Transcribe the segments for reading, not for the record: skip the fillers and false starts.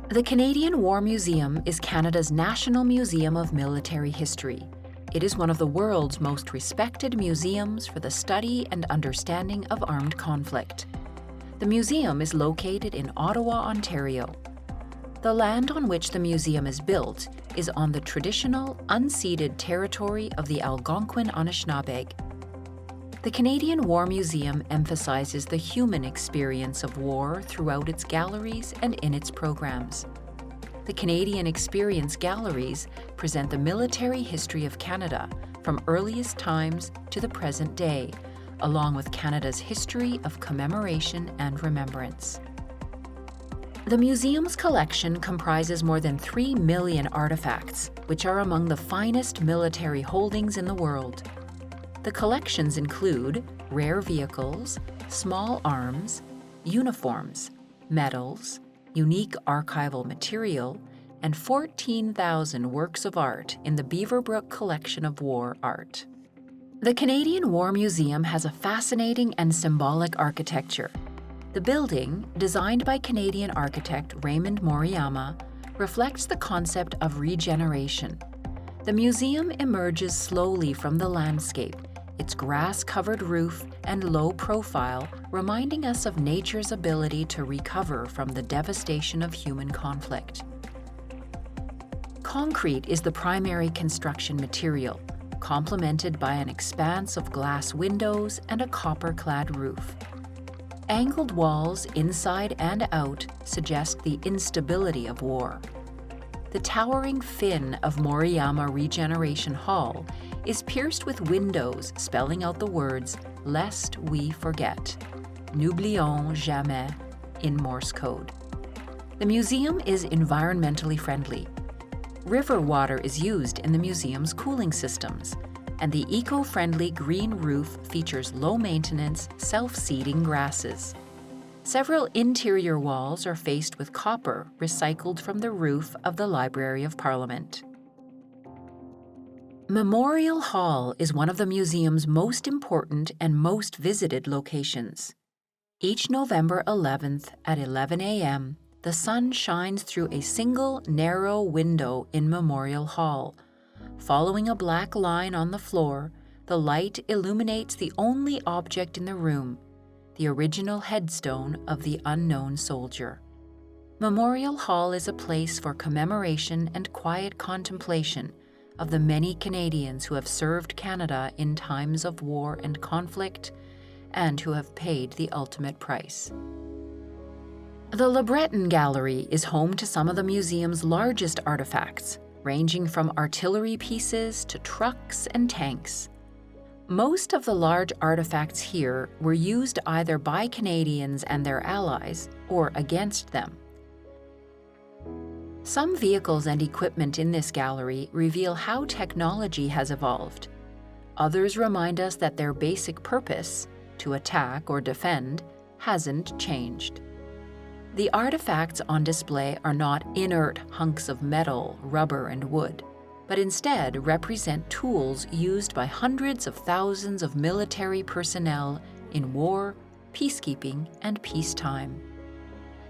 The Canadian War Museum is Canada's National Museum of Military History. It is one of the world's most respected museums for the study and understanding of armed conflict. The museum is located in Ottawa, Ontario. The land on which the museum is built is on the traditional, unceded territory of the Algonquin Anishinaabeg. The Canadian War Museum emphasizes the human experience of war throughout its galleries and in its programs. The Canadian Experience Galleries present the military history of Canada from earliest times to the present day, along with Canada's history of commemoration and remembrance. The museum's collection comprises more than 3 million artifacts, which are among the finest military holdings in the world. The collections include rare vehicles, small arms, uniforms, medals, unique archival material, and 14,000 works of art in the Beaverbrook Collection of War Art. The Canadian War Museum has a fascinating and symbolic architecture. The building, designed by Canadian architect Raymond Moriyama, reflects the concept of regeneration. The museum emerges slowly from the landscape, its grass-covered roof and low profile reminding us of nature's ability to recover from the devastation of human conflict. Concrete is the primary construction material, complemented by an expanse of glass windows and a copper-clad roof. Angled walls inside and out suggest the instability of war. The towering fin of Moriyama Regeneration Hall is pierced with windows spelling out the words, "Lest we forget," "N'oublions jamais," in Morse code. The museum is environmentally friendly. River water is used in the museum's cooling systems, and the eco-friendly green roof features low-maintenance, self-seeding grasses. Several interior walls are faced with copper recycled from the roof of the Library of Parliament. Memorial Hall is one of the museum's most important and most visited locations. Each November 11th at 11 a.m., the sun shines through a single narrow window in Memorial Hall. Following a black line on the floor, the light illuminates the only object in the room, the original headstone of the unknown soldier. Memorial Hall is a place for commemoration and quiet contemplation of the many Canadians who have served Canada in times of war and conflict and who have paid the ultimate price. The LeBreton Gallery is home to some of the museum's largest artifacts, ranging from artillery pieces to trucks and tanks. Most of the large artifacts here were used either by Canadians and their allies or against them. Some vehicles and equipment in this gallery reveal how technology has evolved. Others remind us that their basic purpose, to attack or defend, hasn't changed. The artifacts on display are not inert hunks of metal, rubber, and wood, but instead represent tools used by hundreds of thousands of military personnel in war, peacekeeping, and peacetime.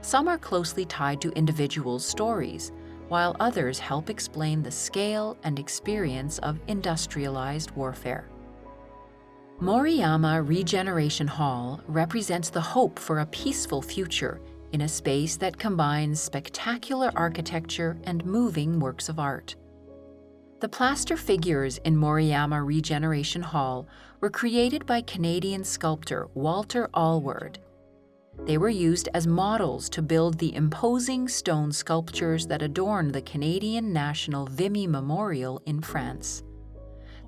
Some are closely tied to individuals' stories, while others help explain the scale and experience of industrialized warfare. Moriyama Regeneration Hall represents the hope for a peaceful future in a space that combines spectacular architecture and moving works of art. The plaster figures in Moriyama Regeneration Hall were created by Canadian sculptor Walter Allward. They were used as models to build the imposing stone sculptures that adorn the Canadian National Vimy Memorial in France.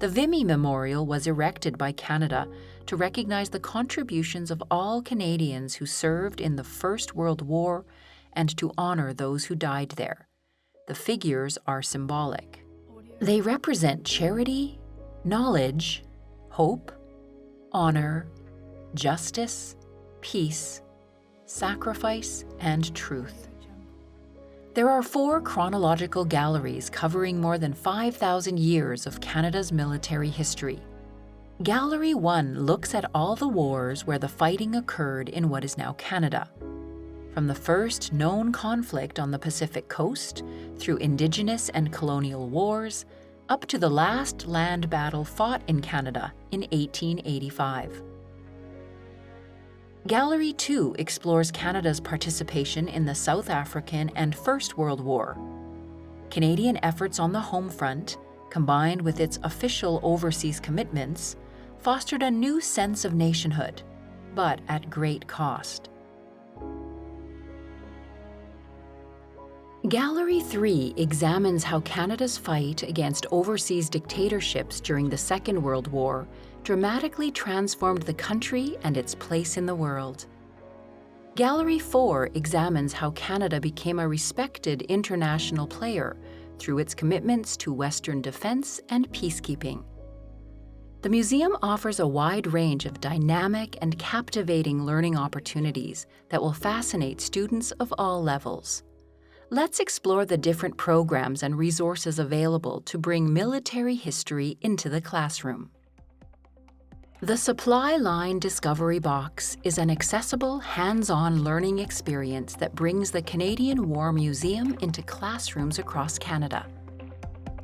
The Vimy Memorial was erected by Canada to recognize the contributions of all Canadians who served in the First World War and to honor those who died there. The figures are symbolic. They represent charity, knowledge, hope, honor, justice, peace, sacrifice, and truth. There are 4 chronological galleries covering more than 5,000 years of Canada's military history. Gallery 1 looks at all the wars where the fighting occurred in what is now Canada. from the first known conflict on the Pacific coast, through Indigenous and colonial wars, up to the last land battle fought in Canada in 1885. Gallery 2 explores Canada's participation in the South African and First World War. Canadian efforts on the home front, combined with its official overseas commitments, fostered a new sense of nationhood, but at great cost. Gallery 3 examines how Canada's fight against overseas dictatorships during the Second World War dramatically transformed the country and its place in the world. Gallery 4 examines how Canada became a respected international player through its commitments to Western defense and peacekeeping. The museum offers a wide range of dynamic and captivating learning opportunities that will fascinate students of all levels. Let's explore the different programs and resources available to bring military history into the classroom. The Supply Line Discovery Box is an accessible, hands-on learning experience that brings the Canadian War Museum into classrooms across Canada.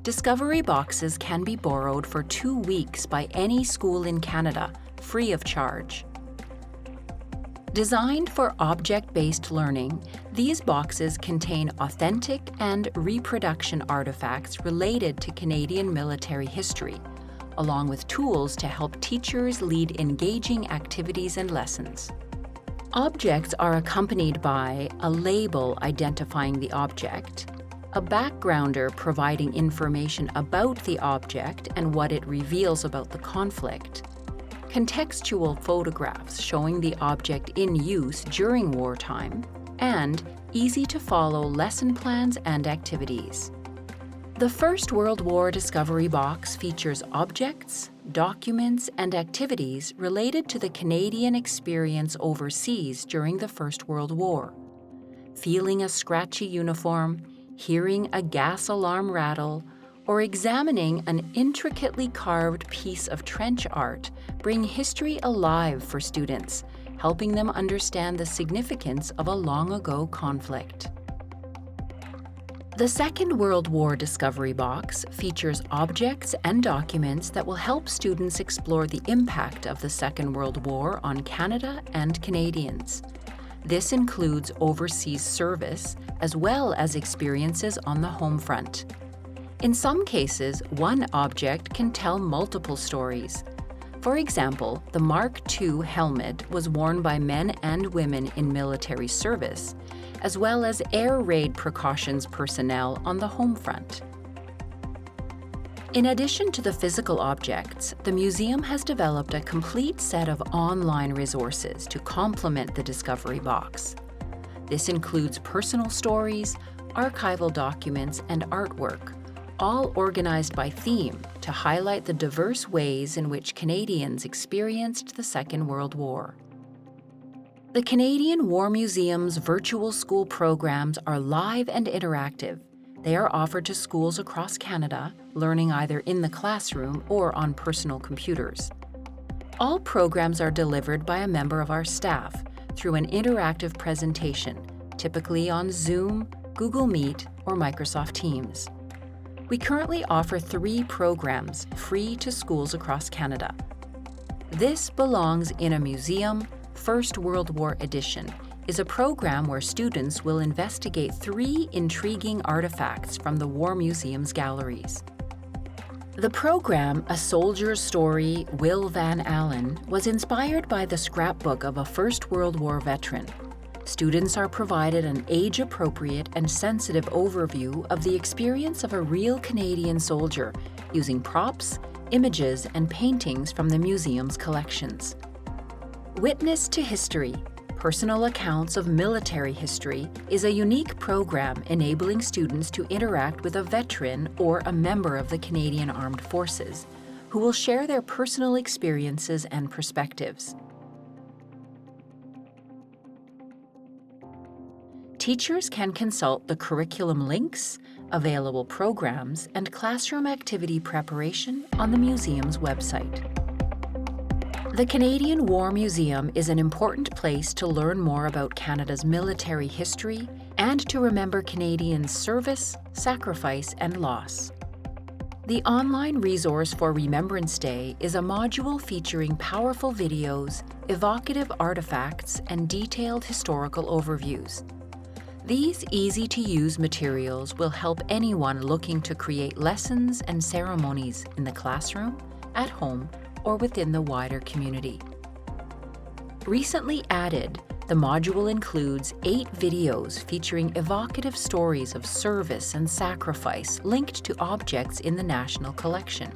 Discovery boxes can be borrowed for 2 weeks by any school in Canada, free of charge. Designed for object-based learning, these boxes contain authentic and reproduction artifacts related to Canadian military history, along with tools to help teachers lead engaging activities and lessons. Objects are accompanied by a label identifying the object, a backgrounder providing information about the object and what it reveals about the conflict, contextual photographs showing the object in use during wartime, and easy-to-follow lesson plans and activities. The First World War Discovery Box features objects, documents, and activities related to the Canadian experience overseas during the First World War. Feeling a scratchy uniform, hearing a gas alarm rattle, or examining an intricately carved piece of trench art bring history alive for students, helping them understand the significance of a long-ago conflict. The Second World War Discovery Box features objects and documents that will help students explore the impact of the Second World War on Canada and Canadians. This includes overseas service as well as experiences on the home front. In some cases, one object can tell multiple stories. For example, the Mark II helmet was worn by men and women in military service, as well as air raid precautions personnel on the home front. In addition to the physical objects, the museum has developed a complete set of online resources to complement the Discovery Box. This includes personal stories, archival documents, and artwork, all organized by theme to highlight the diverse ways in which Canadians experienced the Second World War. The Canadian War Museum's virtual school programs are live and interactive. They are offered to schools across Canada, learning either in the classroom or on personal computers. All programs are delivered by a member of our staff through an interactive presentation, typically on Zoom, Google Meet, or Microsoft Teams. We currently offer 3 programs free to schools across Canada. This Belongs in a Museum, First World War Edition is a program where students will investigate 3 intriguing artifacts from the War Museum's galleries. The program, A Soldier's Story, Will Van Allen, was inspired by the scrapbook of a First World War veteran. Students are provided an age-appropriate and sensitive overview of the experience of a real Canadian soldier using props, images, and paintings from the museum's collections. Witness to History, Personal Accounts of Military History is a unique program enabling students to interact with a veteran or a member of the Canadian Armed Forces, who will share their personal experiences and perspectives. Teachers can consult the curriculum links, available programs, and classroom activity preparation on the museum's website. The The Canadian War Museum is an important place to learn more about Canada's military history and to remember Canadians' service, sacrifice, and loss. The online resource for Remembrance Day is a module featuring powerful videos, evocative artifacts, and detailed historical overviews. These easy-to-use materials will help anyone looking to create lessons and ceremonies in the classroom, at home, or within the wider community. Recently added, the module includes 8 videos featuring evocative stories of service and sacrifice linked to objects in the National Collection,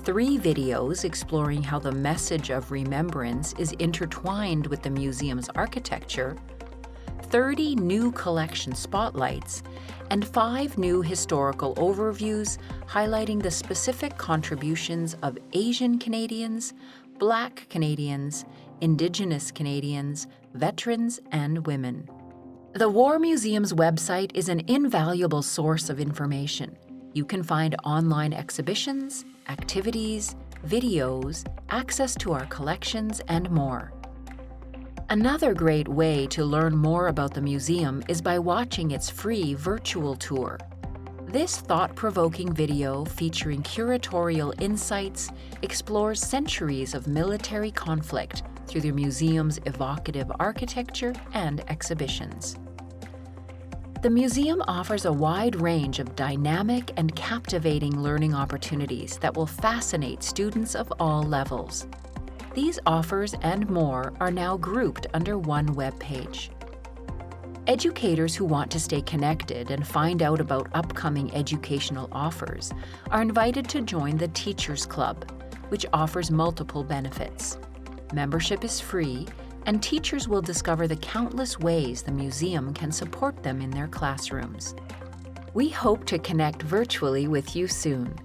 3 videos exploring how the message of remembrance is intertwined with the museum's architecture, 30 new collection spotlights, and 5 new historical overviews highlighting the specific contributions of Asian Canadians, Black Canadians, Indigenous Canadians, veterans, and women. The War Museum's website is an invaluable source of information. You can find online exhibitions, activities, videos, access to our collections, and more. Another great way to learn more about the museum is by watching its free virtual tour. This thought-provoking video featuring curatorial insights explores centuries of military conflict through the museum's evocative architecture and exhibitions. The museum offers a wide range of dynamic and captivating learning opportunities that will fascinate students of all levels. These offers and more are now grouped under one web page. Educators who want to stay connected and find out about upcoming educational offers are invited to join the Teachers Club, which offers multiple benefits. Membership is free, and teachers will discover the countless ways the museum can support them in their classrooms. We hope to connect virtually with you soon.